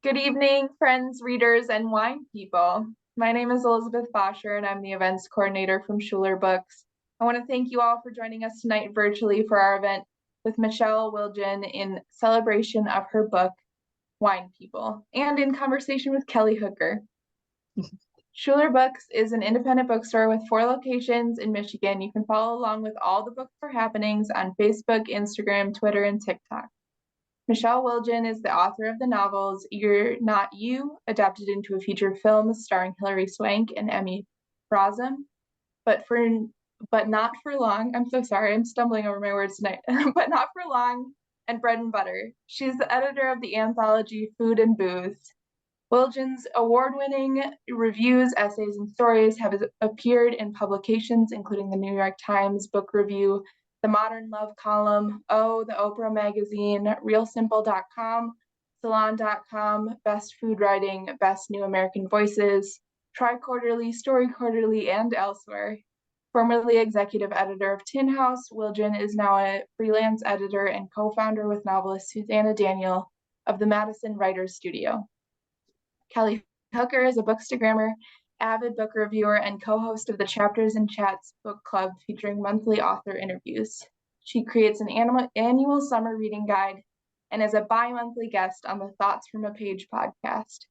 Good evening, friends, readers, and wine people. My name is Elizabeth Bosher, and I'm the events coordinator from Schuler Books. I want to thank you all for joining us tonight virtually for our event with Michelle Wildgen in celebration of her book, Wine People, and in conversation with Kelly Hooker. Schuler Books is an independent bookstore with 4 locations in Michigan. You can follow along with all the book fair happenings on Facebook, Instagram, Twitter, and TikTok. Michelle Wildgen is the author of the novels You're Not You, adapted into a feature film starring Hilary Swank and Emmy Rossum, but not for long. I'm so sorry, I'm stumbling over my words tonight. But not for long, and Bread and Butter. She's the editor of the anthology Food and Booze. Wildgen's award-winning reviews, essays, and stories have appeared in publications including the New York Times Book Review, the Modern Love Column, the Oprah Magazine, RealSimple.com, Salon.com, Best Food Writing, Best New American Voices, Tri-Quarterly, Story Quarterly, and elsewhere. Formerly executive editor of Tin House, Wildgen is now a freelance editor and co-founder with novelist Susanna Daniel of the Madison Writers Studio. Kelly Hooker is a bookstagrammer, avid book reviewer, and co-host of the Chapters and Chats book club featuring monthly author interviews. She creates an annual summer reading guide and is a bi-monthly guest on the Thoughts from a Page podcast.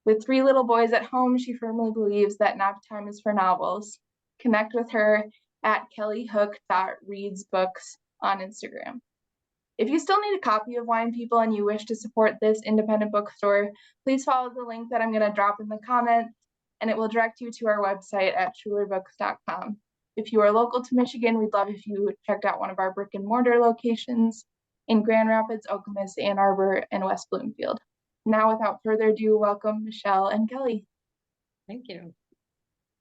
With 3 little boys at home, she firmly believes that nap time is for novels. Connect with her at kellyhook.readsbooks on Instagram. If you still need a copy of Wine People and you wish to support this independent bookstore, please follow the link that I'm going to drop in the comments, and it will direct you to our website at schulerbooks.com. If you are local to Michigan, we'd love if you checked out one of our brick and mortar locations in Grand Rapids, Okemos, Ann Arbor, and West Bloomfield. Now, without further ado, welcome Michelle and Kelly. Thank you.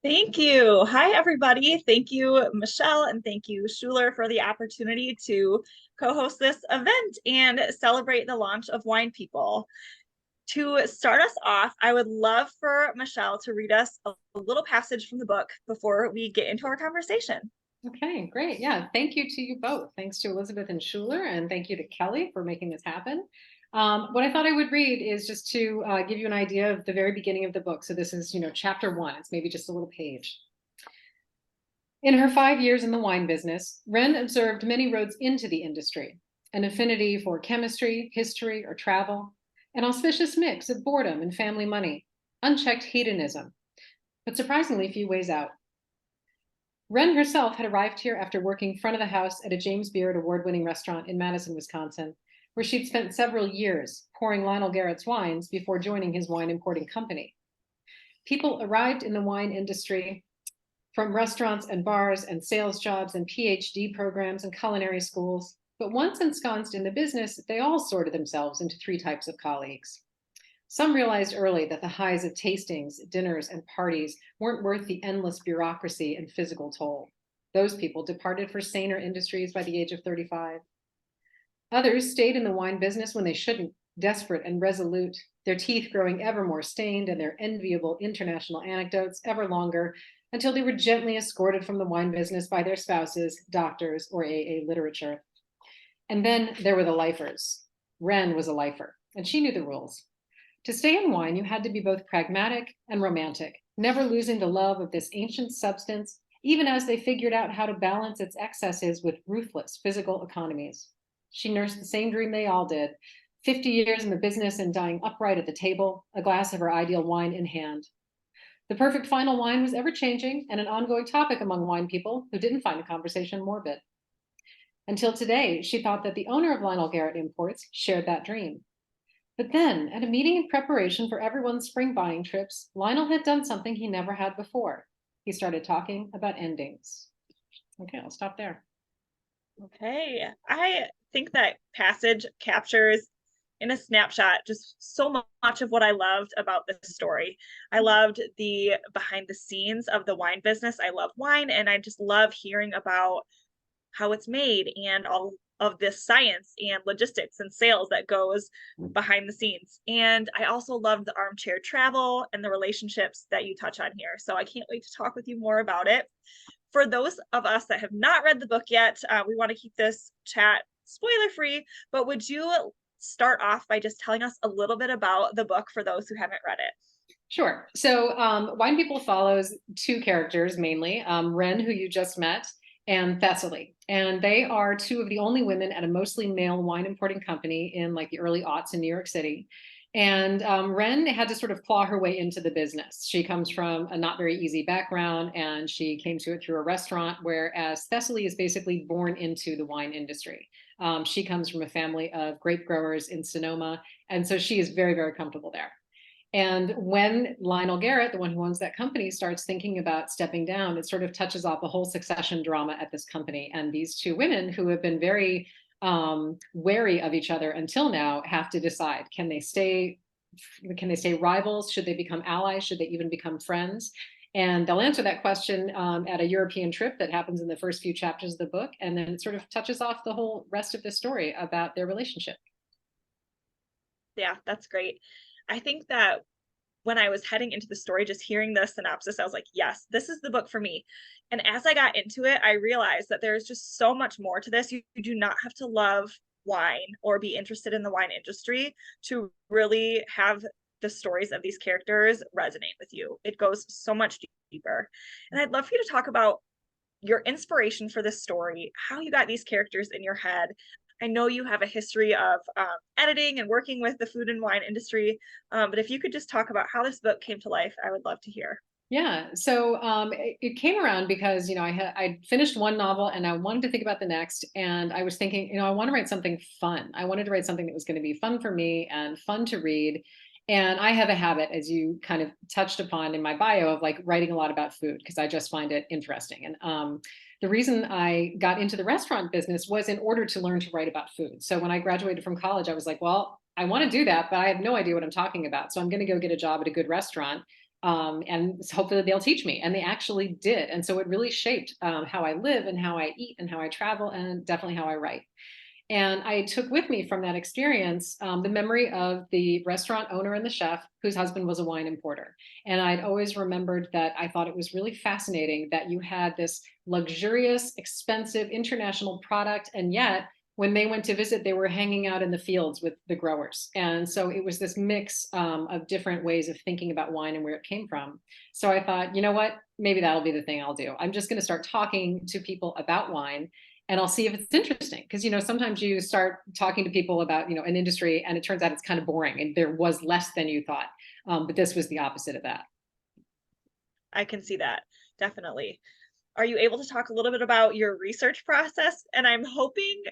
Thank you. Hi, everybody. Thank you, Michelle, and thank you, Schuler, for the opportunity to co-host this event and celebrate the launch of Wine People. To start us off, I would love for Michelle to read us a little passage from the book before we get into our conversation. Okay, great. Yeah, thank you to you both. Thanks to Elizabeth and Schuler, and thank you to Kelly for making this happen. What I thought I would read is just to give you an idea of the very beginning of the book. So this is, chapter 1. It's maybe just a little page. In her 5 years in the wine business, Wren observed many roads into the industry, an affinity for chemistry, history, or travel, an auspicious mix of boredom and family money, unchecked hedonism, but surprisingly few ways out. Wren herself had arrived here after working front of the house at a James Beard award-winning restaurant in Madison, Wisconsin, where she'd spent several years pouring Lionel Garrett's wines before joining his wine importing company. People arrived in the wine industry from restaurants and bars and sales jobs and PhD programs and culinary schools, but once ensconced in the business, they all sorted themselves into 3 types of colleagues. Some realized early that the highs of tastings, dinners, and parties weren't worth the endless bureaucracy and physical toll. Those people departed for saner industries by the age of 35. Others stayed in the wine business when they shouldn't, desperate and resolute, their teeth growing ever more stained and their enviable international anecdotes ever longer, until they were gently escorted from the wine business by their spouses, doctors, or AA literature. And then there were the lifers. Wren was a lifer, and she knew the rules. To stay in wine, you had to be both pragmatic and romantic, never losing the love of this ancient substance, even as they figured out how to balance its excesses with ruthless physical economies. She nursed the same dream they all did, 50 years in the business and dying upright at the table, a glass of her ideal wine in hand. The perfect final wine was ever-changing and an ongoing topic among wine people who didn't find the conversation morbid. Until today, she thought that the owner of Lionel Garrett Imports shared that dream. But then, at a meeting in preparation for everyone's spring buying trips, Lionel had done something he never had before. He started talking about endings. Okay, I'll stop there. Okay, I think that passage captures in a snapshot just so much of what I loved about this story. I loved the behind the scenes of the wine business. I love wine, and I just love hearing about how it's made and all of this science and logistics and sales that goes behind the scenes. And I also love the armchair travel and the relationships that you touch on here. So I can't wait to talk with you more about it. For those of us that have not read the book yet, we want to keep this chat spoiler free, but would you start off by just telling us a little bit about the book for those who haven't read it? Sure. So Wine People follows two characters mainly, Wren, who you just met, and Thessaly. And they are two of the only women at a mostly male wine importing company in like the early aughts in New York City. And Wren had to sort of claw her way into the business. She comes from a not very easy background, and she came to it through a restaurant, whereas Thessaly is basically born into the wine industry. She comes from a family of grape growers in Sonoma, and so she is very, very comfortable there. And when Lionel Garrett, the one who owns that company, starts thinking about stepping down, it sort of touches off a whole succession drama at this company. And these two women who have been very wary of each other until now have to decide, can they stay rivals? Should they become allies? Should they even become friends? And they'll answer that question at a European trip that happens in the first few chapters of the book. And then it sort of touches off the whole rest of the story about their relationship. Yeah, that's great. I think that when I was heading into the story, just hearing the synopsis, I was like, yes, this is the book for me. And as I got into it, I realized that there's just so much more to this. You do not have to love wine or be interested in the wine industry to really have the stories of these characters resonate with you. It goes so much deeper. And I'd love for you to talk about your inspiration for this story, how you got these characters in your head. I know you have a history of editing and working with the food and wine industry, but if you could just talk about how this book came to life, I would love to hear. Yeah, so it came around because I finished one novel and I wanted to think about the next, and I was thinking, I want to write something fun. I wanted to write something that was going to be fun for me and fun to read. And I have a habit, as you kind of touched upon in my bio, of like writing a lot about food because I just find it interesting. And the reason I got into the restaurant business was in order to learn to write about food. So when I graduated from college, I was like, well, I want to do that, but I have no idea what I'm talking about. So I'm going to go get a job at a good restaurant. And hopefully they'll teach me. And they actually did. And so it really shaped how I live and how I eat and how I travel and definitely how I write. And I took with me from that experience the memory of the restaurant owner and the chef whose husband was a wine importer. And I'd always remembered that I thought it was really fascinating that you had this luxurious, expensive international product. And yet, when they went to visit, they were hanging out in the fields with the growers. And so it was this mix of different ways of thinking about wine and where it came from. So I thought, you know what, maybe that'll be the thing I'll do. I'm just going to start talking to people about wine, and I'll see if it's interesting. Because, sometimes you start talking to people about, an industry and it turns out it's kind of boring and there was less than you thought. But this was the opposite of that. I can see that, definitely. Are you able to talk a little bit about your research process? And I'm hoping,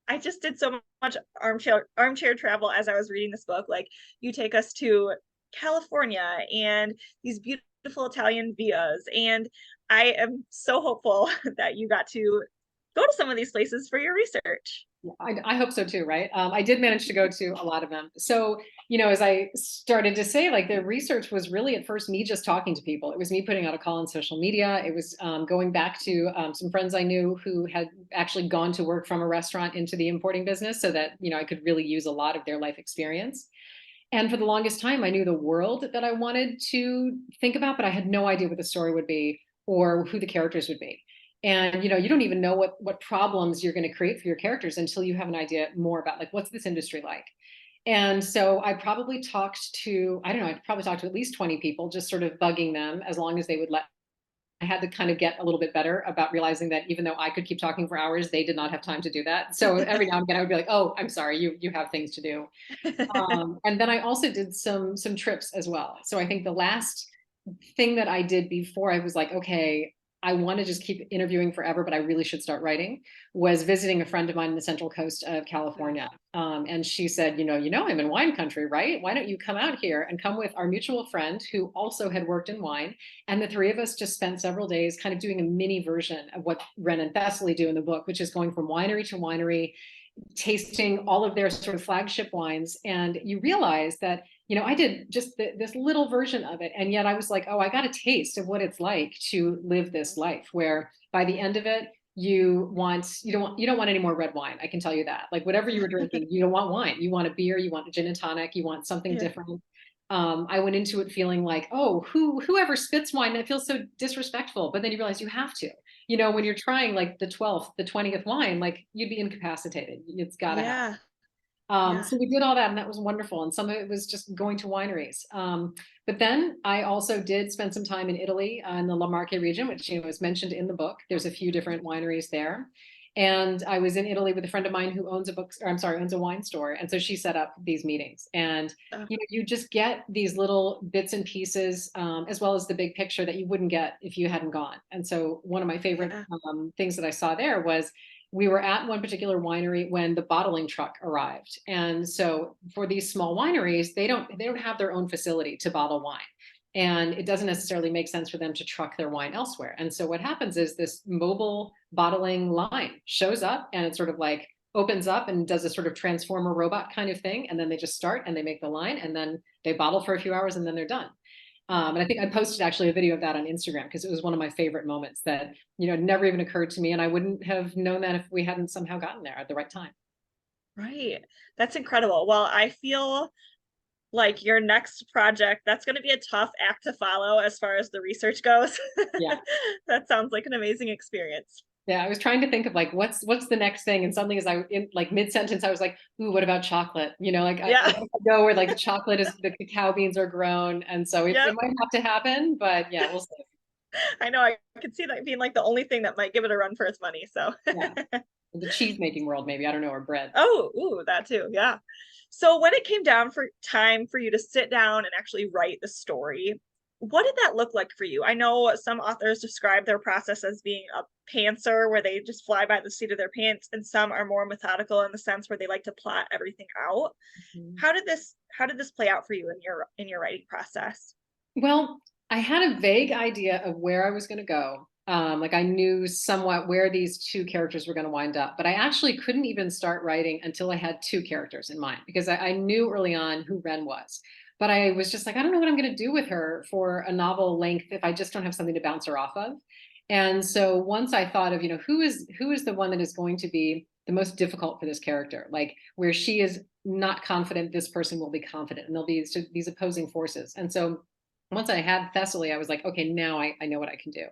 I just did so much armchair travel as I was reading this book. Like, you take us to California and these beautiful Italian villas. And I am so hopeful that you got to go to some of these places for your research. I hope so too, right? I did manage to go to a lot of them. So, as I started to say, like the research was really at first me just talking to people. It was me putting out a call on social media. It was going back to some friends I knew who had actually gone to work from a restaurant into the importing business so that, I could really use a lot of their life experience. And for the longest time, I knew the world that I wanted to think about, but I had no idea what the story would be or who the characters would be. And you don't even know what problems you're going to create for your characters until you have an idea more about like what's this industry like. And so I probably talked to at least 20 people, just sort of bugging them as long as they would let. I had to kind of get a little bit better about realizing that even though I could keep talking for hours, they did not have time to do that. So every now and again I would be like, oh, I'm sorry, you have things to do. And then I also did some trips as well. So I think the last thing that I did before I was like, okay, I want to just keep interviewing forever, but I really should start writing, was visiting a friend of mine in the Central Coast of California. And she said, I'm in wine country, right? Why don't you come out here and come with our mutual friend who also had worked in wine? And the three of us just spent several days kind of doing a mini version of what Wren and Thessaly do in the book, which is going from winery to winery, tasting all of their sort of flagship wines. And you realize that, I did just this little version of it. And yet I was like, oh, I got a taste of what it's like to live this life where by the end of it, you don't want any more red wine. I can tell you that. Like whatever you were drinking, you don't want wine. You want a beer, you want a gin and tonic, you want something different. I went into it feeling like, oh, whoever spits wine, that feels so disrespectful. But then you realize you have to. When you're trying like the 12th, the 20th wine, like you'd be incapacitated. It's got to happen. Yeah. So we did all that, and that was wonderful. And some of it was just going to wineries. But then I also did spend some time in Italy, in the La Marche region, which is mentioned in the book. There's a few different wineries there. And I was in Italy with a friend of mine who owns owns a wine store. And so she set up these meetings. And Oh, you just get these little bits and pieces, as well as the big picture that you wouldn't get if you hadn't gone. And so one of my favorite yeah. things that I saw there was we were at one particular winery when the bottling truck arrived. And so for these small wineries, they don't have their own facility to bottle wine. And it doesn't necessarily make sense for them to truck their wine elsewhere. And so what happens is this mobile bottling line shows up, and it sort of like opens up and does a sort of transformer robot kind of thing. And then they just start and they make the line, and then they bottle for a few hours, and then they're done. And I think I posted actually a video of that on Instagram because it was one of my favorite moments that, never even occurred to me. And I wouldn't have known that if we hadn't somehow gotten there at the right time. Right. That's incredible. Well, I feel like your next project, that's going to be a tough act to follow as far as the research goes. Yeah. That sounds like an amazing experience. Yeah. I was trying to think of like, what's the next thing? And suddenly as I in like mid-sentence, I was like, ooh, what about chocolate? Like I Yeah. go where like the chocolate is, the cacao beans are grown. And so it Yep. might have to happen, but yeah, we'll see. I know I could see that being like the only thing that might give it a run for its money. So Yeah. The cheese making world, maybe, I don't know, or bread. oh, ooh, that too. Yeah. So when it came down for time for you to sit down and actually write the story, what did that look like for you? I know some authors describe their process as being a pantser where they just fly by the seat of their pants, and some are more methodical in the sense where they like to plot everything out. Mhm. How did this play out for you in your writing process? Well, I had a vague idea of where I was going to go. Like I knew somewhat where these two characters were going to wind up, but I actually couldn't even start writing until I had two characters in mind because I knew early on who Wren was. But I was just like, I don't know what I'm going to do with her for a novel length if I just don't have something to bounce her off of. And so once I thought of, who is the one that is going to be the most difficult for this character, like where she is not confident, this person will be confident, and there'll be these opposing forces. And so once I had Thessaly, I was like, okay, now I know what I can do.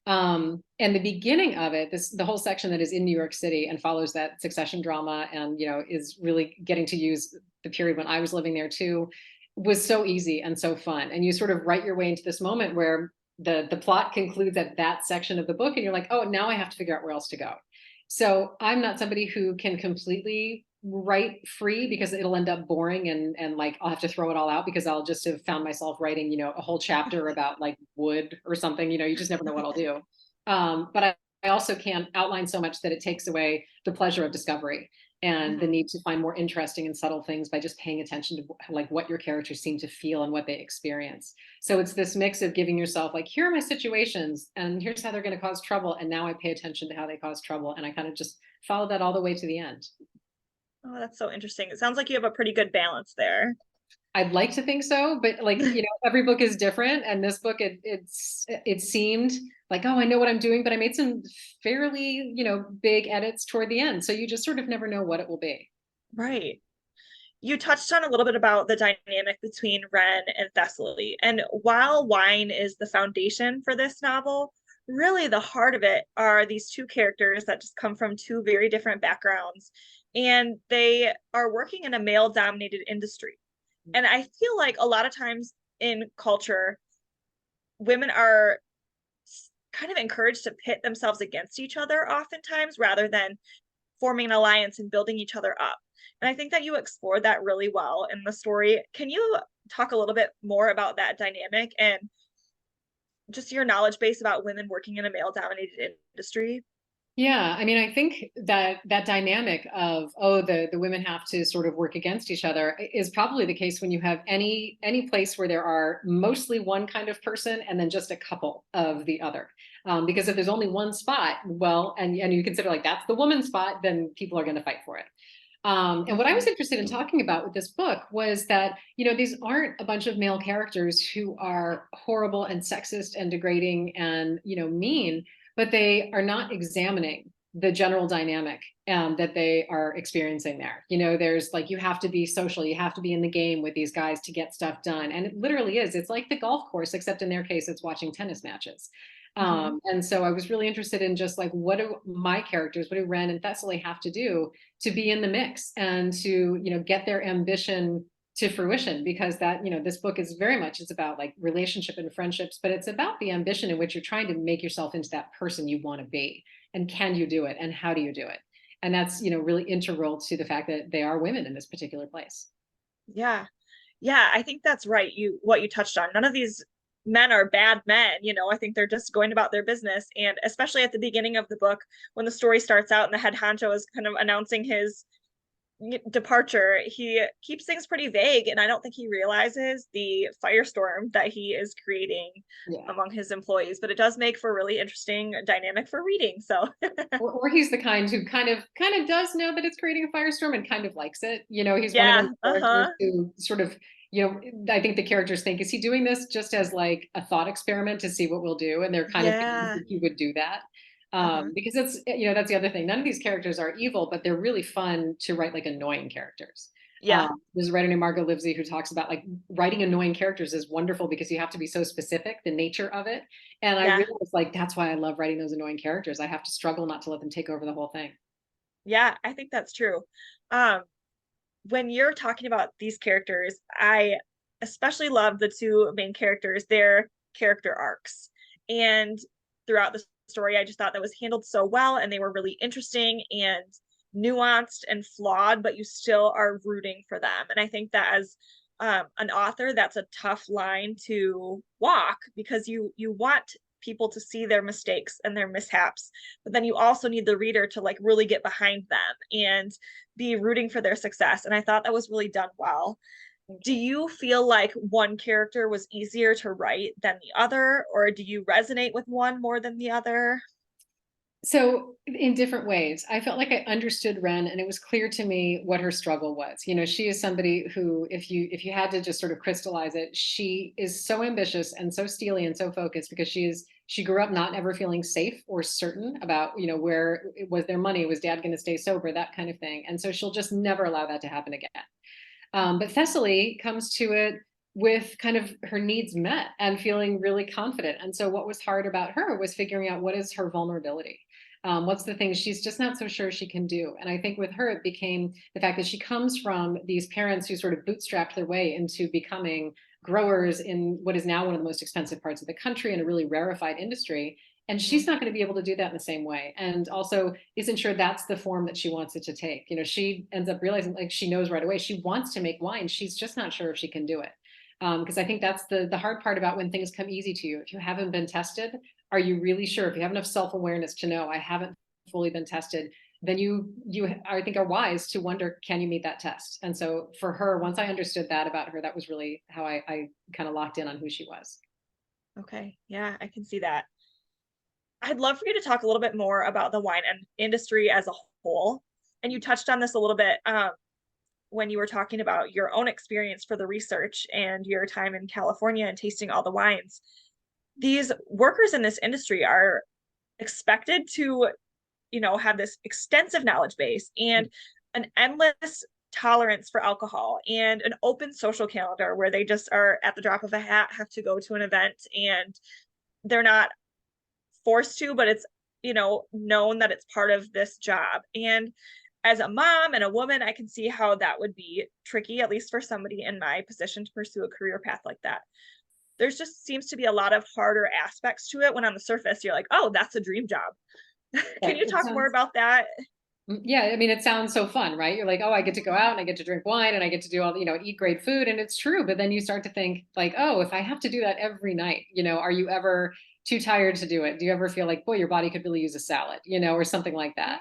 And the beginning of it, the whole section that is in New York City and follows that succession drama and, is really getting to use the period when I was living there too, was so easy and so fun. And you sort of write your way into this moment where the plot concludes at that section of the book. And you're like, oh, now I have to figure out where else to go. So I'm not somebody who can completely write free because it'll end up boring and like I'll have to throw it all out because I'll just have found myself writing, a whole chapter about like wood or something, you just never know what I'll do. But I also can't outline so much that it takes away the pleasure of discovery and the need to find more interesting and subtle things by just paying attention to like what your characters seem to feel and what they experience. So it's this mix of giving yourself like, here are my situations and here's how they're going to cause trouble. And now I pay attention to how they cause trouble. And I kind of just follow that all the way to the end. Oh, that's so interesting. It sounds like you have a pretty good balance there. I'd like to think so, but like, every book is different. And this book, it seemed like, oh, I know what I'm doing, but I made some fairly, big edits toward the end. So you just sort of never know what it will be. Right. You touched on a little bit about the dynamic between Wren and Thessaly. And while wine is the foundation for this novel, really the heart of it are these two characters that just come from two very different backgrounds. And they are working in a male-dominated industry. And I feel like a lot of times in culture, women are kind of encouraged to pit themselves against each other oftentimes rather than forming an alliance and building each other up. And I think that you explored that really well in the story. Can you talk a little bit more about that dynamic and just your knowledge base about women working in a male dominated industry? Yeah, I mean, I think that dynamic of, oh, the women have to sort of work against each other is probably the case when you have any place where there are mostly one kind of person and then just a couple of the other. Because if there's only one spot, well, and you consider like that's the woman's spot, then people are going to fight for it. And what I was interested in talking about with this book was that, these aren't a bunch of male characters who are horrible and sexist and degrading and, mean, but they are not examining the general dynamic that they are experiencing there. There's like, you have to be social, you have to be in the game with these guys to get stuff done. And it literally is. It's like the golf course, except in their case, it's watching tennis matches. And so I was really interested in just like, what do my characters, what do Wren and Thessaly have to do to be in the mix and to, get their ambition to fruition? Because that, this book is very much, it's about like relationship and friendships, but it's about the ambition in which you're trying to make yourself into that person you want to be. And can you do it? And how do you do it? And that's, really integral to the fact that they are women in this particular place. Yeah. Yeah, I think that's right. What you touched on. None of these men are bad men, I think they're just going about their business. And especially at the beginning of the book, when the story starts out and the head honcho is kind of announcing his departure, he keeps things pretty vague, and I don't think he realizes the firestorm that he is creating among his employees. But it does make for a really interesting dynamic for reading. So or he's the kind who kind of does know that it's creating a firestorm and kind of likes it. He's one of yeah, those characters who sort of, I think the characters think, is he doing this just as like a thought experiment to see what we'll do? And they're kind of thinking he would do that. Because it's, that's the other thing. None of these characters are evil, but they're really fun to write like annoying characters. Yeah. There's a writer named Margot Livesey who talks about like writing annoying characters is wonderful because you have to be so specific, the nature of it. And I really was like, that's why I love writing those annoying characters. I have to struggle not to let them take over the whole thing. Yeah, I think that's true. When you're talking about these characters, I especially love the two main characters, their character arcs. And throughout the story, I just thought that was handled so well, and they were really interesting and nuanced and flawed, but you still are rooting for them. And I think that as an author, that's a tough line to walk, because you want people to see their mistakes and their mishaps, but then you also need the reader to like really get behind them and be rooting for their success. And I thought that was really done well. Do you feel like one character was easier to write than the other, or do you resonate with one more than the other? So in different ways, I felt like I understood Wren, and it was clear to me what her struggle was. She is somebody who, if you had to just sort of crystallize it, she is so ambitious and so steely and so focused because she grew up not ever feeling safe or certain about, where it was their money, was dad going to stay sober, that kind of thing. And so she'll just never allow that to happen again. But Thessaly comes to it with kind of her needs met and feeling really confident. And so what was hard about her was figuring out what is her vulnerability. What's the thing she's just not so sure she can do? And I think with her, it became the fact that she comes from these parents who sort of bootstrapped their way into becoming growers in what is now one of the most expensive parts of the country in a really rarefied industry. And she's not going to be able to do that in the same way. And also isn't sure that's the form that she wants it to take. She ends up realizing, like, she knows right away, she wants to make wine. She's just not sure if she can do it. Because I think that's the hard part about when things come easy to you. If you haven't been tested, are you really sure? If you have enough self-awareness to know I haven't fully been tested, then you I think are wise to wonder, can you meet that test? And so for her, once I understood that about her, that was really how I kind of locked in on who she was. Okay. Yeah, I can see that. I'd love for you to talk a little bit more about the wine industry as a whole. And you touched on this a little bit when you were talking about your own experience for the research and your time in California and tasting all the wines. These workers in this industry are expected to, have this extensive knowledge base and an endless tolerance for alcohol and an open social calendar where they just are at the drop of a hat, have to go to an event, and they're not forced to, but it's, known that it's part of this job. And as a mom and a woman, I can see how that would be tricky, at least for somebody in my position, to pursue a career path like that. There's just seems to be a lot of harder aspects to it when on the surface you're like, oh, that's a dream job. Can you talk more about that? Yeah, I mean, it sounds so fun, right? You're like, oh, I get to go out and I get to drink wine and I get to do all, eat great food. And it's true. But then you start to think like, oh, if I have to do that every night, are you ever too tired to do it? Do you ever feel like, boy, your body could really use a salad, or something like that?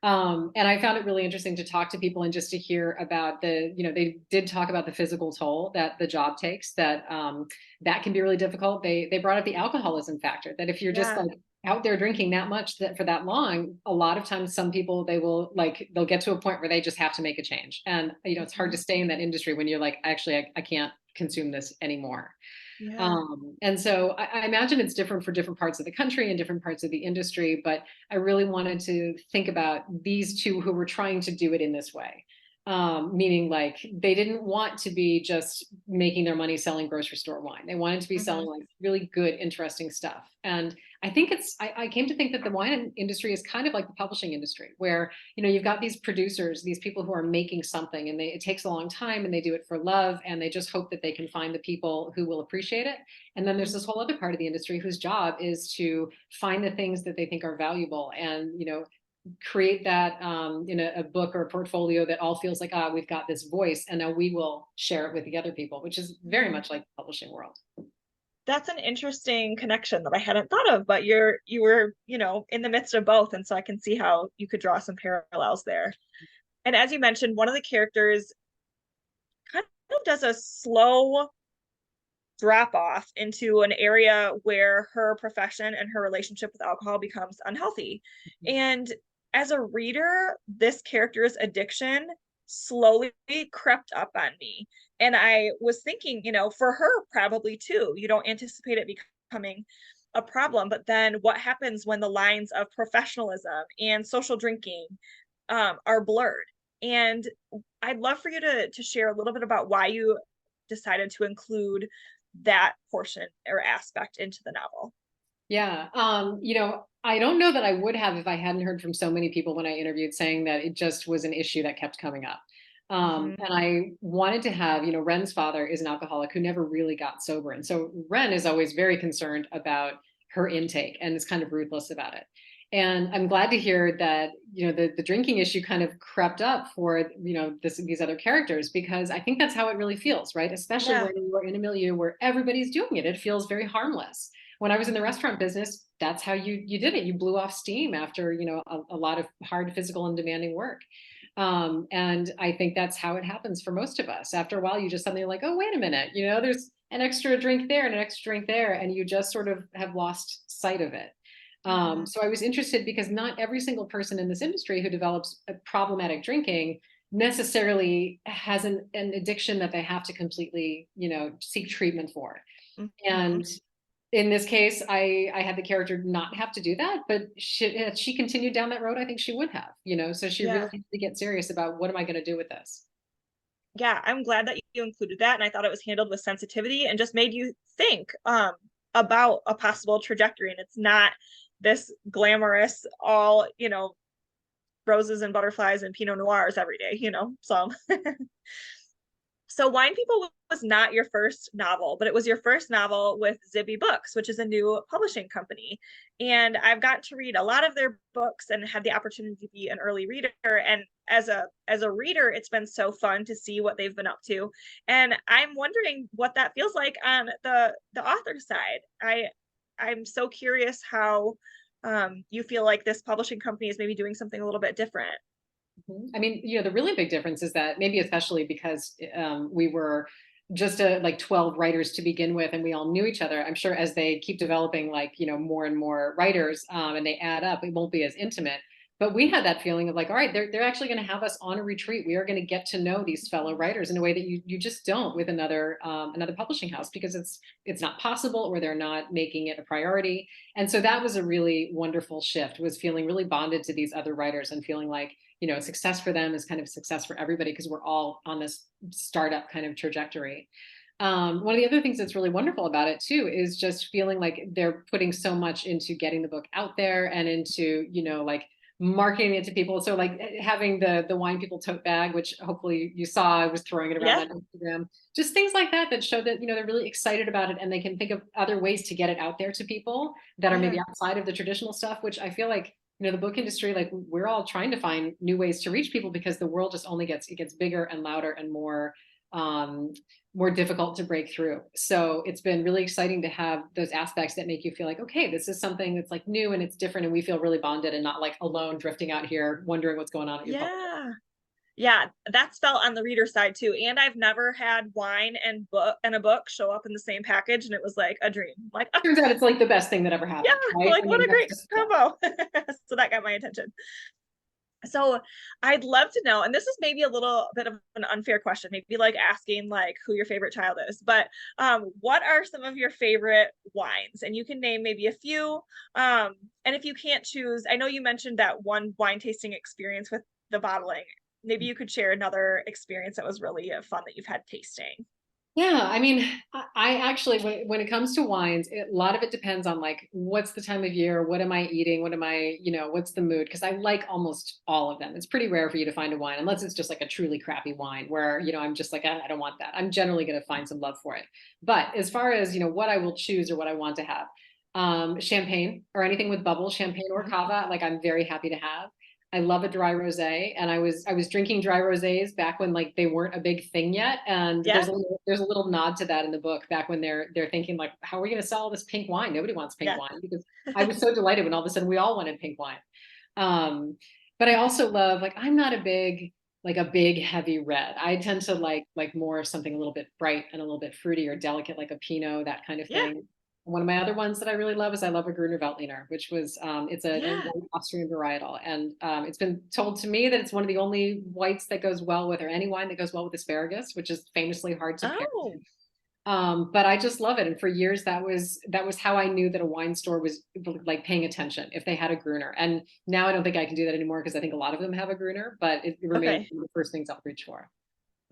And I found it really interesting to talk to people and just to hear about they did talk about the physical toll that the job takes, that can be really difficult. They brought up the alcoholism factor, that if you're just like out there drinking that much that for that long, a lot of times some people, they'll get to a point where they just have to make a change. And, it's hard to stay in that industry when you're like, actually, I can't consume this anymore. Yeah. And so I imagine it's different for different parts of the country and different parts of the industry, but I really wanted to think about these two who were trying to do it in this way. Meaning like they didn't want to be just making their money selling grocery store wine. They wanted to be selling like really good, interesting stuff. And I think I came to think that the wine industry is kind of like the publishing industry, where, you've got these producers, these people who are making something, and it takes a long time, and they do it for love, and they just hope that they can find the people who will appreciate it. And then there's this whole other part of the industry whose job is to find the things that they think are valuable, and, create that in a book or a portfolio that all feels like, we've got this voice, and now we will share it with the other people, which is very much like the publishing world. That's an interesting connection that I hadn't thought of, but you were, in the midst of both. And so I can see how you could draw some parallels there. And as you mentioned, one of the characters kind of does a slow drop off into an area where her profession and her relationship with alcohol becomes unhealthy. And as a reader, this character's addiction slowly crept up on me. And I was thinking, for her probably too, you don't anticipate it becoming a problem, but then what happens when the lines of professionalism and social drinking are blurred? And I'd love for you to share a little bit about why you decided to include that portion or aspect into the novel. Yeah. I don't know that I would have if I hadn't heard from so many people when I interviewed saying that it just was an issue that kept coming up. And I wanted to have, Wren's father is an alcoholic who never really got sober. And so Wren is always very concerned about her intake and is kind of ruthless about it. And I'm glad to hear that, the drinking issue kind of crept up for, these other characters, because I think that's how it really feels, right? Especially when you're in a milieu where everybody's doing it. It feels very harmless. When I was in the restaurant business, that's how you did it. You blew off steam after, a lot of hard physical and demanding work. And I think that's how it happens for most of us. After a while, you just suddenly like, oh, wait a minute, there's an extra drink there and an extra drink there, and you just sort of have lost sight of it. So I was interested because not every single person in this industry who develops a problematic drinking necessarily has an addiction that they have to completely, seek treatment for. And in this case, I had the character not have to do that, but she continued down that road. I think she would have, so she really had to get serious about, what am I going to do with this? Yeah, I'm glad that you included that. And I thought it was handled with sensitivity and just made you think about a possible trajectory. And it's not this glamorous, all, roses and butterflies and Pinot Noirs every day, so. So Wine People was not your first novel, but it was your first novel with Zibby Books, which is a new publishing company. And I've gotten to read a lot of their books and had the opportunity to be an early reader. And as a reader, it's been so fun to see what they've been up to. And I'm wondering what that feels like on the author side. I'm so curious how you feel like this publishing company is maybe doing something a little bit different. I mean, the really big difference is that maybe especially because we were just like 12 writers to begin with, and we all knew each other. I'm sure as they keep developing like, more and more writers and they add up, it won't be as intimate. But we had that feeling of like, all right, they're actually going to have us on a retreat. We are going to get to know these fellow writers in a way that you just don't with another publishing house, because it's not possible, or they're not making it a priority. And so that was a really wonderful shift, was feeling really bonded to these other writers and feeling like, success for them is kind of success for everybody, because we're all on this startup kind of trajectory. One of the other things that's really wonderful about it too is just feeling like they're putting so much into getting the book out there and into, like marketing it to people. So like having the Wine People tote bag, which hopefully you saw, I was throwing it around on Instagram, just things like that show that, they're really excited about it, and they can think of other ways to get it out there to people that are maybe outside of the traditional stuff, which I feel like, the book industry, like we're all trying to find new ways to reach people, because the world just only gets bigger and louder and more difficult to break through. So it's been really exciting to have those aspects that make you feel like, okay, this is something that's like new and it's different, and we feel really bonded and not like alone drifting out here wondering what's going on at your public. Yeah, that's felt on the reader side too. And I've never had wine and a book show up in the same package, and it was like a dream. Like, turns out it's like the best thing that ever happened. Yeah, right? like what a great combo. So that got my attention. So I'd love to know, and this is maybe a little bit of an unfair question, maybe like asking like who your favorite child is, but what are some of your favorite wines? And you can name maybe a few. And if you can't choose, I know you mentioned that one wine tasting experience with the bottling. maybe you could share another experience that was really fun that you've had tasting. Yeah, I mean, I actually, when it comes to wines, a lot of it depends on like, what's the time of year? What am I eating? What am I, what's the mood? Because I like almost all of them. It's pretty rare for you to find a wine, unless it's just like a truly crappy wine where, I'm just like, I don't want that. I'm generally going to find some love for it. But as far as, what I will choose or what I want to have, champagne or anything with bubbles, champagne or cava, like I'm very happy to have. I love a dry rosé, and I was drinking dry rosés back when like they weren't a big thing yet. And Yeah. there's a little nod to that in the book back when they're thinking like, how are we going to sell this pink wine? Nobody wants pink Yeah. wine, because I was so delighted when all of a sudden we all wanted pink wine. But I also love, like, I'm not a big heavy red. I tend to like more of something a little bit bright and a little bit fruity or delicate, like a Pinot, that kind of Yeah. thing. One of my other ones that I really love is I love a Gruner Veltliner, which was it's a Yeah. Austrian varietal, and it's been told to me that it's one of the only whites that goes well with, or any wine that goes well with, asparagus, which is famously hard to pair. Oh, But I just love it, and for years that was how I knew that a wine store was like paying attention, if they had a Gruner. And now I don't think I can do that anymore, because I think a lot of them have a Gruner, but it remains okay. one of the first things I'll reach for.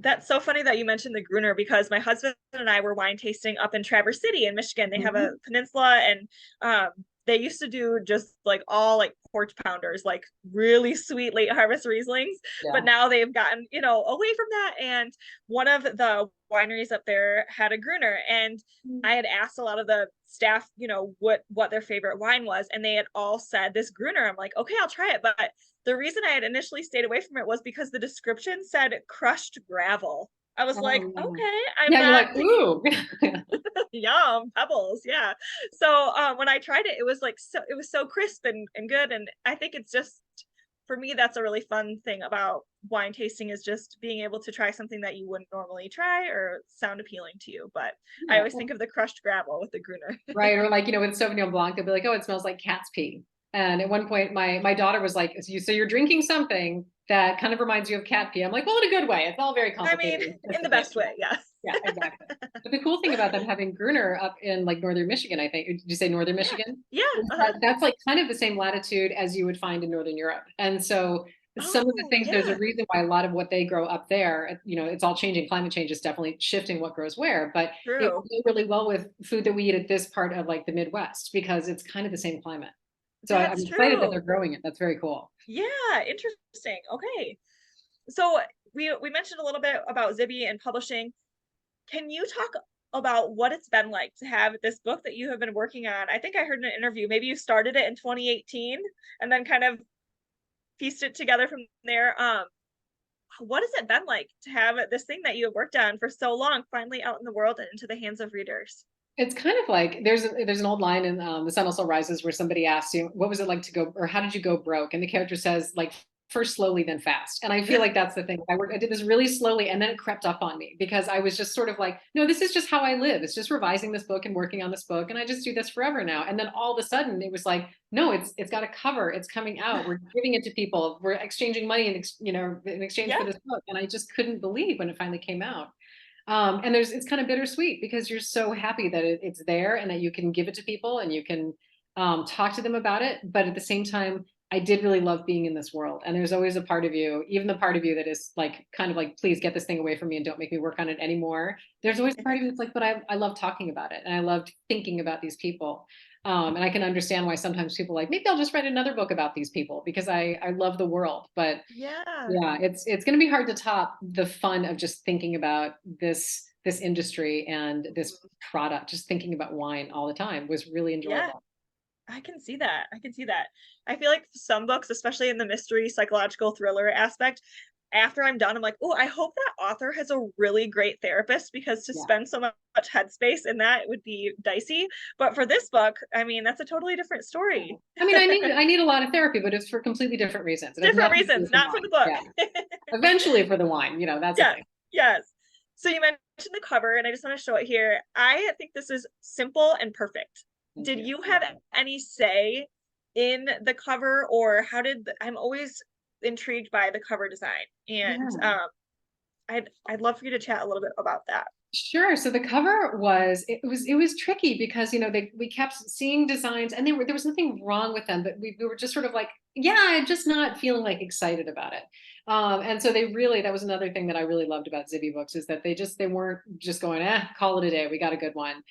That's so funny that you mentioned the Gruner, because my husband and I were wine tasting up in Traverse City in Michigan. They have a peninsula, and they used to do just like all like porch pounders, like really sweet late harvest Rieslings. Yeah. But now they've gotten, away from that. And one of the wineries up there had a Gruner, and I had asked a lot of the staff, what their favorite wine was, and they had all said this Gruner. I'm like, okay, I'll try it. But the reason I had initially stayed away from it was because the description said crushed gravel. I was like, okay, I'm yeah, not you're like, ooh. yum, pebbles. Yeah. So when I tried it, it was so crisp and good. And I think it's just, for me, that's a really fun thing about wine tasting, is just being able to try something that you wouldn't normally try or sound appealing to you. But Yeah. I always think of the crushed gravel with the Gruner. Right. Or like, with Sauvignon Blanc, they'll be like, oh, it smells like cat's pee. And at one point, my daughter was like, so you're drinking something that kind of reminds you of cat pee. I'm like, well, in a good way. It's all very I mean, complicated. in the best way. Yeah. Yeah, exactly. But the cool thing about them having Gruner up in like northern Michigan, I think, did you say northern Michigan? Yeah. That's like kind of the same latitude as you would find in Northern Europe. And so some of the things, there's a reason why a lot of what they grow up there, it's all changing. Climate change is definitely shifting what grows where, but it True. will go really well with food that we eat at this part of like the Midwest, because it's kind of the same climate. So I'm That's excited that true. they're growing it. That's very cool. Yeah, interesting. Okay. So we mentioned a little bit about Zibby and publishing. Can you talk about what it's been like to have this book that you have been working on? I think I heard in an interview, maybe you started it in 2018 and then kind of pieced it together from there. What has it been like to have this thing that you have worked on for so long finally out in the world and into the hands of readers? It's kind of like there's an old line in The Sun Also Rises, where somebody asks you, what was it like to go, or how did you go broke? And the character says, like, first slowly, then fast. And I feel like that's the thing. I did this really slowly, and then it crept up on me, because I was just sort of like, no, this is just how I live. It's just revising this book and working on this book, and I just do this forever now. And then all of a sudden it was like, no, it's got a cover. It's coming out. We're giving it to people. We're exchanging money in exchange for this book. And I just couldn't believe when it finally came out. And it's kind of bittersweet, because you're so happy that it's there and that you can give it to people and you can talk to them about it. But at the same time, I did really love being in this world. And there's always a part of you, even the part of you that is like, kind of like, please get this thing away from me and don't make me work on it anymore. There's always a part of you that's like, but I love talking about it. And I loved thinking about these people. And I can understand why sometimes people are like, maybe I'll just write another book about these people, because I love the world. But yeah, it's going to be hard to top the fun of just thinking about this industry and this product. Just thinking about wine all the time was really enjoyable. Yeah. I can see that. I feel like some books, especially in the mystery, psychological thriller aspect, after I'm done, I'm like, oh, I hope that author has a really great therapist, because to spend so much headspace in that would be dicey. But for this book, I mean, that's a totally different story. I mean, I need a lot of therapy, but it's for completely different reasons. Different reasons, not for the book. Yeah. Eventually for the wine, that's the thing. Yes. So you mentioned the cover, and I just want to show it here. I think this is simple and perfect. Did you have any say in the cover, or how did I'm always intrigued by the cover design, and I'd love for you to chat a little bit about that. Sure. So the cover it was tricky because we kept seeing designs and there was nothing wrong with them, but we were just sort of like, yeah, I'm just not feeling like excited about it. And so that was another thing that I really loved about Zibby books is that they weren't just going, call it a day, we got a good one.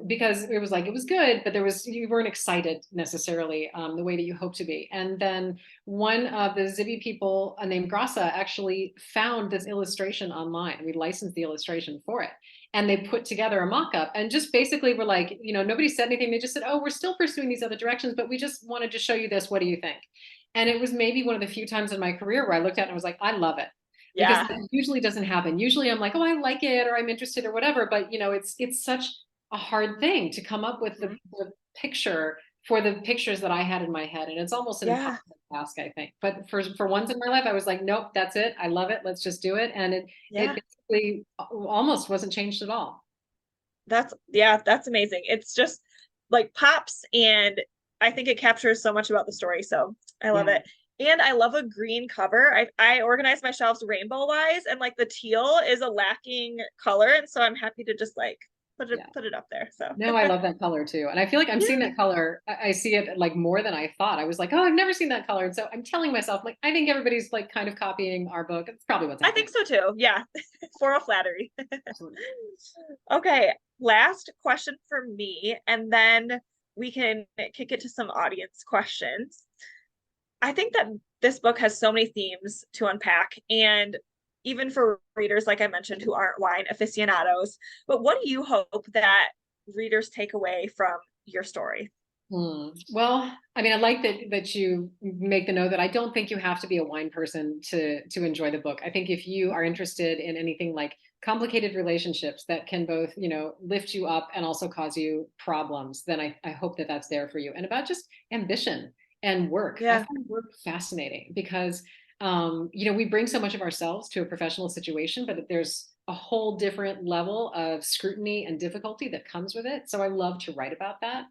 Because it was like it was good, but you weren't excited necessarily the way that you hope to be. And then one of the Zibby people named Grassa actually found this illustration online. We licensed the illustration for it. And they put together a mock-up and just basically were like, nobody said anything. They just said, oh, we're still pursuing these other directions, but we just wanted to show you this. What do you think? And it was maybe one of the few times in my career where I looked at it and I was like, I love it. Because Yeah. that usually doesn't happen. Usually I'm like, oh, I like it or I'm interested or whatever. But it's such a hard thing to come up with the picture for the pictures that I had in my head. And it's almost an Yeah. impossible task, I think. But for once in my life, I was like, nope, that's it. I love it. Let's just do it. And it Yeah. basically almost wasn't changed at all. That's amazing. It's just like pops, and I think it captures so much about the story. So I love it. And I love a green cover. I organized my shelves rainbow wise, and like the teal is a lacking color. And so I'm happy to just like put it up there. So No, I love that color too. And I feel like I'm seeing that color. I see it like more than I thought. I was like, oh, I've never seen that color. And so I'm telling myself, like, I think everybody's like kind of copying our book. It's probably what's I happening. think so too. Yeah. For a flattery. Absolutely. Okay. Last question for me, and then we can kick it to some audience questions. I think that this book has so many themes to unpack, and even for readers, like I mentioned, who aren't wine aficionados. But what do you hope that readers take away from your story? Well, I mean, I like that you make the note that I don't think you have to be a wine person to enjoy the book. I think if you are interested in anything like complicated relationships that can both, lift you up and also cause you problems, then I hope that that's there for you. And about just ambition and work. I Yeah. find work fascinating because, we bring so much of ourselves to a professional situation, but there's a whole different level of scrutiny and difficulty that comes with it. So I love to write about that.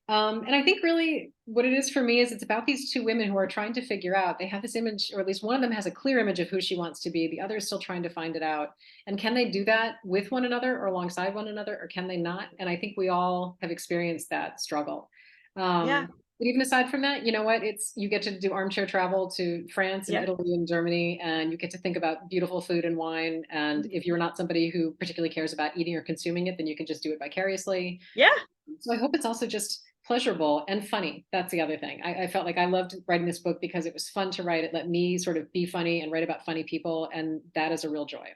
And I think really what it is for me is it's about these two women who are trying to figure out, they have this image, or at least one of them has a clear image of who she wants to be. The other is still trying to find it out. And can they do that with one another or alongside one another, or can they not? And I think we all have experienced that struggle. Yeah. But even aside from that, you know what? You get to do armchair travel to France and Yeah. Italy and Germany, and you get to think about beautiful food and wine. And if you're not somebody who particularly cares about eating or consuming it, then you can just do it vicariously. Yeah. So I hope it's also just pleasurable and funny. That's the other thing. I felt like I loved writing this book because it was fun to write. It let me sort of be funny and write about funny people. And that is a real joy.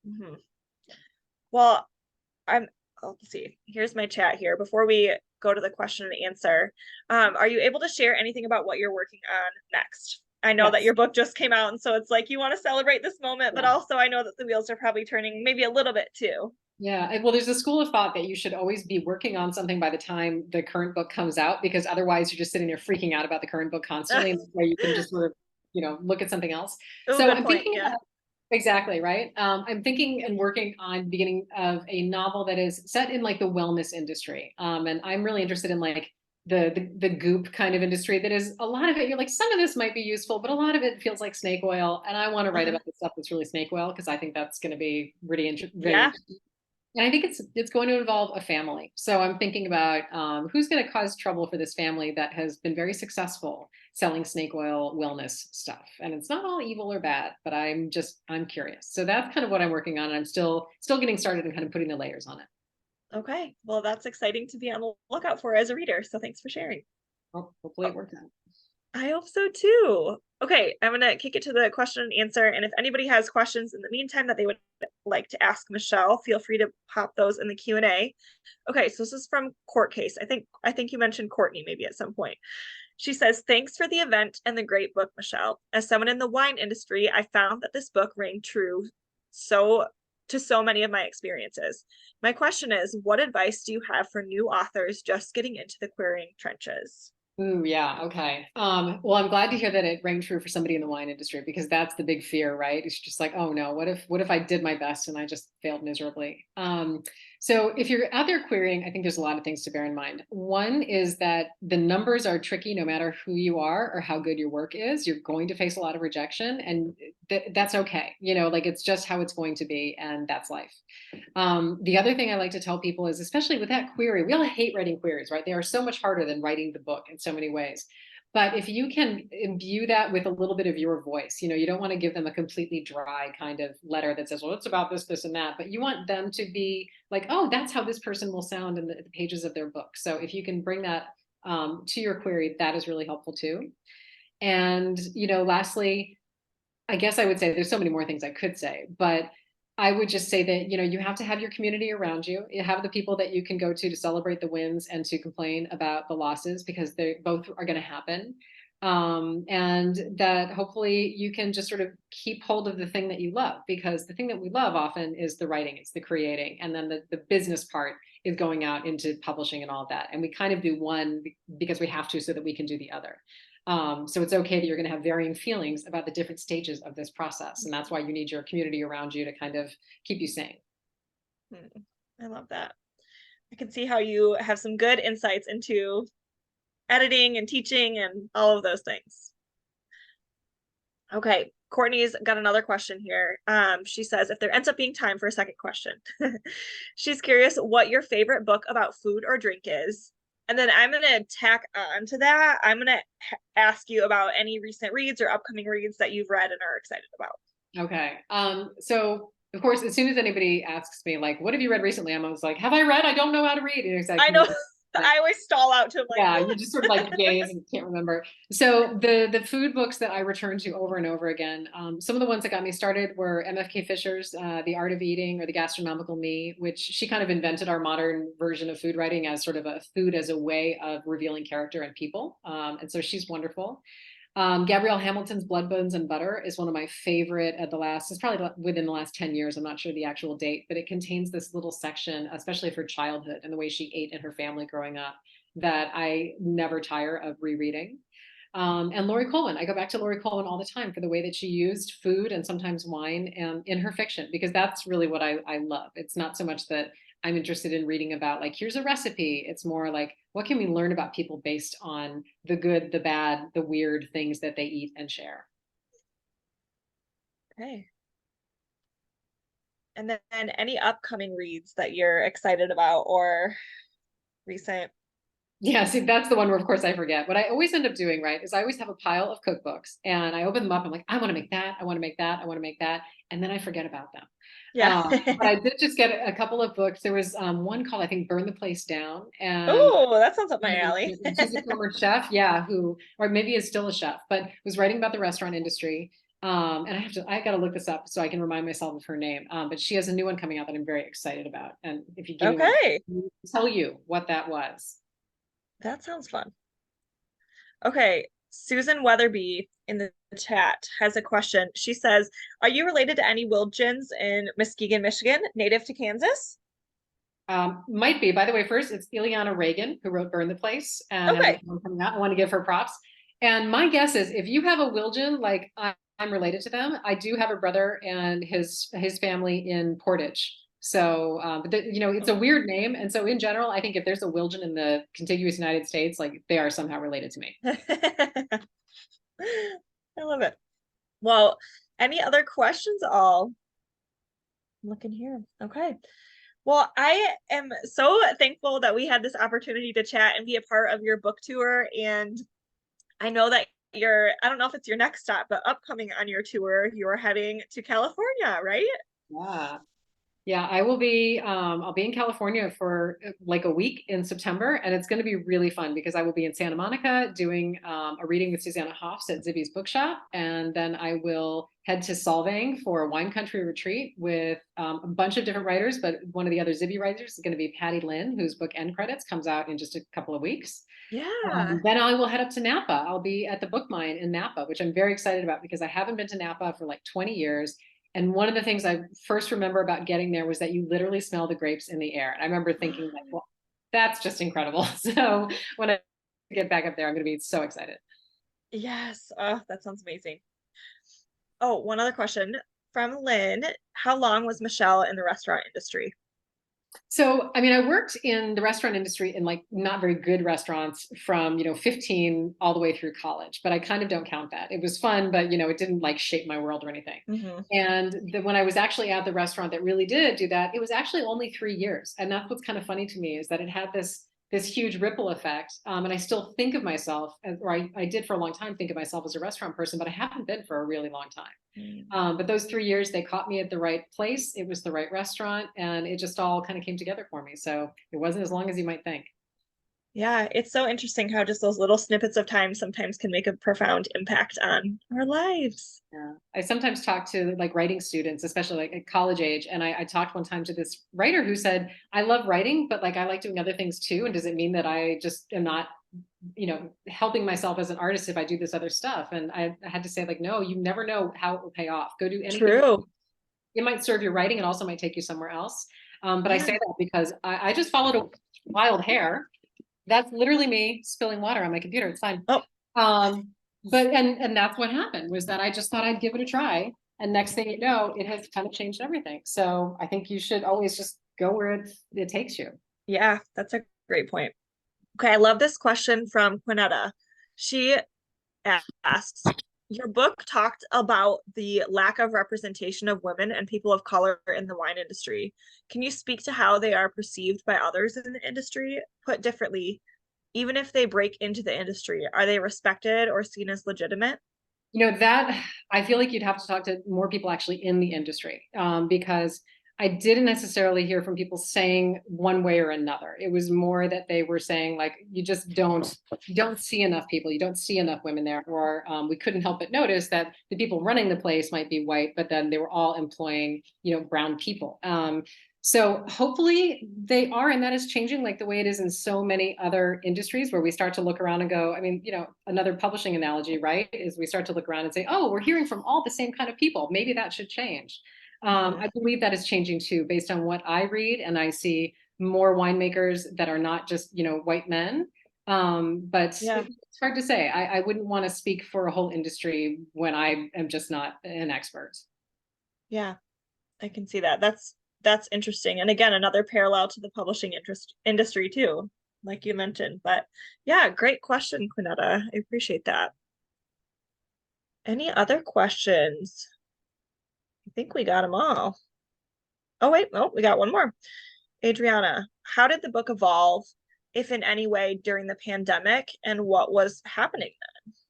Mm-hmm. Well, let's see. Here's my chat here before we go to the question and answer. Are you able to share anything about what you're working on next? I know that your book just came out, and so it's like you want to celebrate this moment, but also I know that the wheels are probably turning maybe a little bit too. Yeah, well, there's a school of thought that you should always be working on something by the time the current book comes out, because otherwise you're just sitting there freaking out about the current book constantly, and where you can just sort of, look at something else. Oh, So good I'm point. thinking Yeah. about exactly right. I'm thinking and working on beginning of a novel that is set in like the wellness industry, and I'm really interested in like the goop kind of industry that is a lot of it. You're like, some of this might be useful, but a lot of it feels like snake oil, and I want to write about the stuff that's really snake oil because I think that's going to be really interesting. Yeah. And I think it's going to involve a family. So I'm thinking about who's going to cause trouble for this family that has been very successful selling snake oil wellness stuff. And it's not all evil or bad, but I'm curious. So that's kind of what I'm working on. And I'm still getting started and kind of putting the layers on it. Okay. Well, that's exciting to be on the lookout for as a reader. So thanks for sharing. Well, hopefully it works out. I hope so too. Okay, I'm gonna kick it to the question and answer. And if anybody has questions in the meantime that they would like to ask Michelle, feel free to pop those in the Q&A. Okay, so this is from Court Case. I think you mentioned Courtney maybe at some point. She says, thanks for the event and the great book, Michelle. As someone in the wine industry, I found that this book rang true to so many of my experiences. My question is, what advice do you have for new authors just getting into the querying trenches? Ooh, yeah. Okay. Well, I'm glad to hear that it rang true for somebody in the wine industry, because that's the big fear, right? It's just like, oh no, what if I did my best and I just failed miserably? So if you're out there querying, I think there's a lot of things to bear in mind. One is that the numbers are tricky no matter who you are or how good your work is. You're going to face a lot of rejection, and that's okay. Like it's just how it's going to be, and that's life. The other thing I like to tell people is, especially with that query, we all hate writing queries, right? They are so much harder than writing the book in so many ways. But if you can imbue that with a little bit of your voice, you don't want to give them a completely dry kind of letter that says, well, it's about this, this, and that. But you want them to be like, oh, that's how this person will sound in the pages of their book. So if you can bring that to your query, that is really helpful too. And, lastly, I guess I would say there's so many more things I could say, but I would just say that, you have to have your community around you. You have the people that you can go to celebrate the wins and to complain about the losses, because they both are going to happen. And that hopefully you can just sort of keep hold of the thing that you love, because the thing that we love often is the writing, it's the creating. And then the business part is going out into publishing and all of that. And we kind of do one because we have to, so that we can do the other. So it's okay that you're going to have varying feelings about the different stages of this process. And that's why you need your community around you to kind of keep you sane. I love that. I can see how you have some good insights into editing and teaching and all of those things. Okay, Courtney's got another question here. She says, if there ends up being time for a second question, she's curious what your favorite book about food or drink is. And then I'm going to tack on to that. I'm going to ask you about any recent reads or upcoming reads that you've read and are excited about. Okay. So of course, as soon as anybody asks me, like, what have you read recently? I'm always like, have I read? I don't know how to read. And it's like, I know. I always stall out to like, yeah, you just sort of like gaze and can't remember. So the food books that I return to over and over again, some of the ones that got me started were MFK Fisher's The Art of Eating, or The Gastronomical Me, which she kind of invented our modern version of food writing as sort of a food as a way of revealing character and people. And so she's wonderful. Gabrielle Hamilton's Blood, Bones, and Butter is one of my favorite it's probably within the last 10 years. I'm not sure the actual date, but it contains this little section, especially of her childhood and the way she ate in her family growing up, that I never tire of rereading. And Laurie Coleman, I go back to Laurie Coleman all the time for the way that she used food and sometimes wine in her fiction, because that's really what I love. It's not so much that I'm interested in reading about like, here's a recipe. It's more like, what can we learn about people based on the good, the bad, the weird things that they eat and share? okay. And then any upcoming reads that you're excited about or recent? Yeah, see, that's the one where, of course, I forget. What I always end up doing, right, is I always have a pile of cookbooks and I open them up. I'm like, I want to make that. I want to make that. I want to make that. And then I forget about them. Yeah. But I did just get a couple of books. There was one called, I think, Burn the Place Down. And Oh, that sounds up my alley. she's a former chef, yeah, or maybe is still a chef, but was writing about the restaurant industry. And I got to look this up so I can remind myself of her name. But she has a new one coming out that I'm very excited about. And if you give me one, I'll tell you what that was. That sounds fun. Okay, Susan Weatherby in the chat has a question. She says, are you related to any Wildgens in Muskegon, Michigan, native to Kansas? Might be. By the way, first, it's Ileana Reagan who wrote Burn the Place and has one coming out. I want to give her props. And my guess is if you have a Wildgen, like I'm related to them, I do have a brother and his family in Portage. So, but it's a weird name. And so in general, I think if there's a Wildgen in the contiguous United States, like they are somehow related to me. I love it. Well, any other questions all? I'm looking here. Okay. Well, I am so thankful that we had this opportunity to chat and be a part of your book tour. And I know that I don't know if it's your next stop, but upcoming on your tour, you're heading to California, right? Yeah. Yeah, I'll be in California for like a week in September, and it's going to be really fun because I will be in Santa Monica doing a reading with Susanna Hoffs at Zibby's Bookshop, and then I will head to Solvang for a wine country retreat with a bunch of different writers, but one of the other Zibby writers is going to be Patty Lynn, whose book End Credits comes out in just a couple of weeks. Yeah. Then I will head up to Napa. I'll be at the Book Mine in Napa, which I'm very excited about because I haven't been to Napa for like 20 years. And one of the things I first remember about getting there was that you literally smell the grapes in the air. And I remember thinking, like, well, that's just incredible. So when I get back up there, I'm going to be so excited. Yes. Oh, that sounds amazing. Oh, one other question from Lynn. How long was Michelle in the restaurant industry? So, I mean, I worked in the restaurant industry in like not very good restaurants from, 15 all the way through college, but I kind of don't count that. It was fun, but it didn't like shape my world or anything. Hmm. And when I was actually at the restaurant that really did do that, it was actually only 3 years. And that's what's kind of funny to me is that it had this huge ripple effect. And I still think of myself, or I did for a long time think of myself as a restaurant person, but I haven't been for a really long time. But those 3 years, they caught me at the right place. It was the right restaurant, and it just all kind of came together for me. So it wasn't as long as you might think. Yeah, it's so interesting how just those little snippets of time sometimes can make a profound impact on our lives. Yeah. I sometimes talk to like writing students, especially like at college age. And I talked one time to this writer who said, I love writing, but like I like doing other things too. And does it mean that I just am not, helping myself as an artist if I do this other stuff? And I had to say, like, no, you never know how it will pay off. Go do anything. True. It might serve your writing and also might take you somewhere else. But I Yeah. say that because I just followed a wild hair. That's literally me spilling water on my computer. It's fine. Oh. But and that's what happened was that I just thought I'd give it a try. And next thing you know, it has kind of changed everything. So I think you should always just go where it takes you. Yeah, that's a great point. Okay, I love this question from Quinetta. She asks, your book talked about the lack of representation of women and people of color in the wine industry. Can you speak to how they are perceived by others in the industry? Put differently, even if they break into the industry, are they respected or seen as legitimate? That I feel like you'd have to talk to more people actually in the industry, because I didn't necessarily hear from people saying one way or another. It was more that they were saying like, you just don't see enough people, you don't see enough women there, or we couldn't help but notice that the people running the place might be white, but then they were all employing, brown people. So hopefully they are, and that is changing like the way it is in so many other industries where we start to look around and go, I mean, another publishing analogy, right, is we start to look around and say, oh, we're hearing from all the same kind of people. Maybe that should change. I believe that is changing too, based on what I read, and I see more winemakers that are not just, white men. But Yeah. it's hard to say. I wouldn't want to speak for a whole industry when I am just not an expert. Yeah, I can see that. That's interesting. And again, another parallel to the publishing industry too, like you mentioned. But yeah, great question, Quinetta. I appreciate that. Any other questions? I think we got them all. Oh, wait, no, we got one more. Adriana, how did the book evolve, if in any way, during the pandemic, and what was happening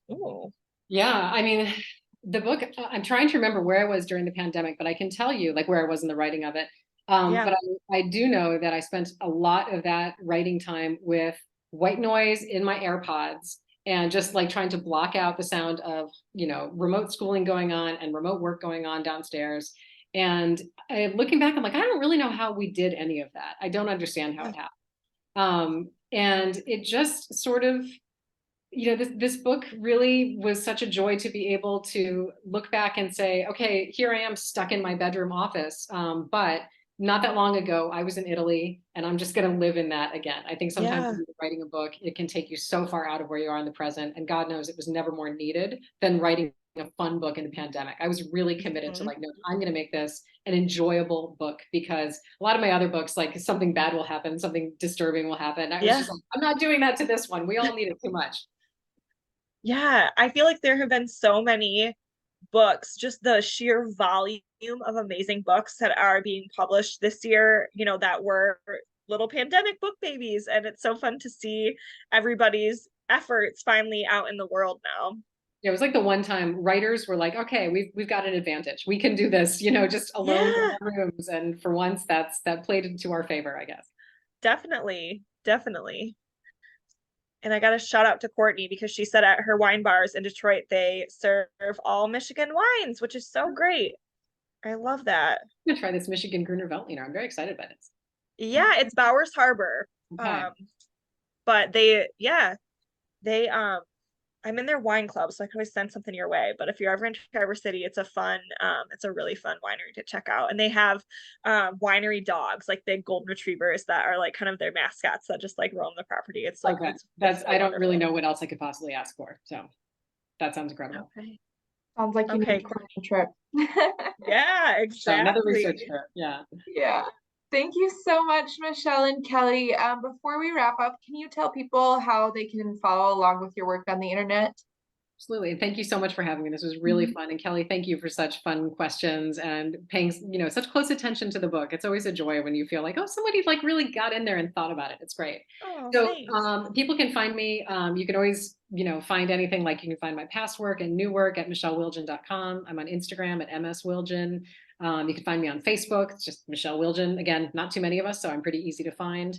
then? Ooh. Yeah, I mean, the book, I'm trying to remember where I was during the pandemic, but I can tell you like where I was in the writing of it. Yeah. But I do know that I spent a lot of that writing time with white noise in my AirPods and just like trying to block out the sound of, remote schooling going on and remote work going on downstairs. And looking back, I'm like, I don't really know how we did any of that. I don't understand how it happened. And it just sort of, this book really was such a joy to be able to look back and say, okay, here I am stuck in my bedroom office. But not that long ago, I was in Italy, and I'm just going to live in that again. I think sometimes when you're writing a book, it can take you so far out of where you are in the present. And God knows it was never more needed than writing a fun book in the pandemic. I was really committed to like, no, I'm going to make this an enjoyable book, because a lot of my other books, like something bad will happen, something disturbing will happen. I was just like, I'm not doing that to this one. We all need it too much. Yeah, I feel like there have been so many books, just the sheer volume of amazing books that are being published this year, that were little pandemic book babies. And it's so fun to see everybody's efforts finally out in the world now. Yeah, it was like the one time writers were like, okay, we've got an advantage. We can do this, just alone in our rooms. And for once that played into our favor, I guess. Definitely. And I got a shout out to Courtney, because she said at her wine bars in Detroit, they serve all Michigan wines, which is so great. I love that. I'm gonna try this Michigan Gruner Veltliner. I'm very excited by this. Yeah, it's Bowers Harbor. Okay. But I'm in their wine club, so I can always send something your way. But if you're ever in Traverse City, it's a really fun winery to check out. And they have winery dogs, like big golden retrievers that are like kind of their mascots that just like roam the property. It's like, okay. it's so I don't wonderful. really know what else I could possibly ask for. So that sounds incredible. Okay. Sounds like you need a trip. Yeah, exactly. So another research trip. Yeah. Yeah. Thank you so much, Michelle and Kelly. Before we wrap up, can you tell people how they can follow along with your work on the internet? Absolutely. Thank you so much for having me. This was really fun. And Kelly, thank you for such fun questions and paying, such close attention to the book. It's always a joy when you feel like, oh, somebody like really got in there and thought about it. It's great. Oh, So thanks. people can find me. You can always, find anything, like you can find my past work and new work at michellewildgen.com. I'm on Instagram at mswildgen. You can find me on Facebook. It's just Michelle Wildgen. Again, not too many of us, so I'm pretty easy to find.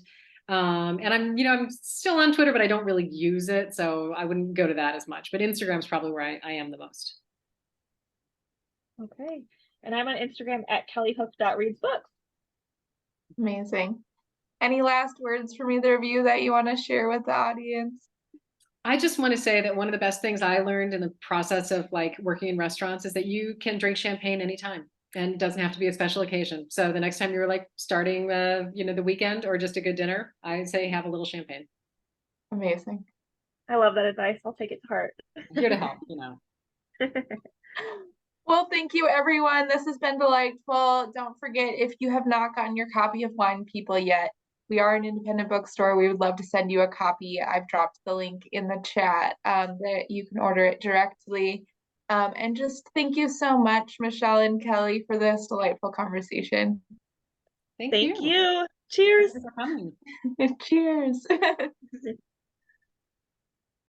And I'm still on Twitter, but I don't really use it, so I wouldn't go to that as much. But Instagram's probably where I am the most. Okay. And I'm on Instagram at kellyhook.readsbooks. Amazing. Any last words from either of you that you want to share with the audience? I just want to say that one of the best things I learned in the process of like working in restaurants is that you can drink champagne anytime, and it doesn't have to be a special occasion. So the next time you're like starting the weekend or just a good dinner, I'd say have a little champagne. Amazing. I love that advice. I'll take it to heart. Here to help, Well, thank you, everyone. This has been delightful. Don't forget, if you have not gotten your copy of Wine People yet, we are an independent bookstore. We would love to send you a copy. I've dropped the link in the chat that you can order it directly. And just thank you so much, Michelle and Kelly, for this delightful conversation. Thank Thank you. you. Cheers. Thanks for coming. Cheers.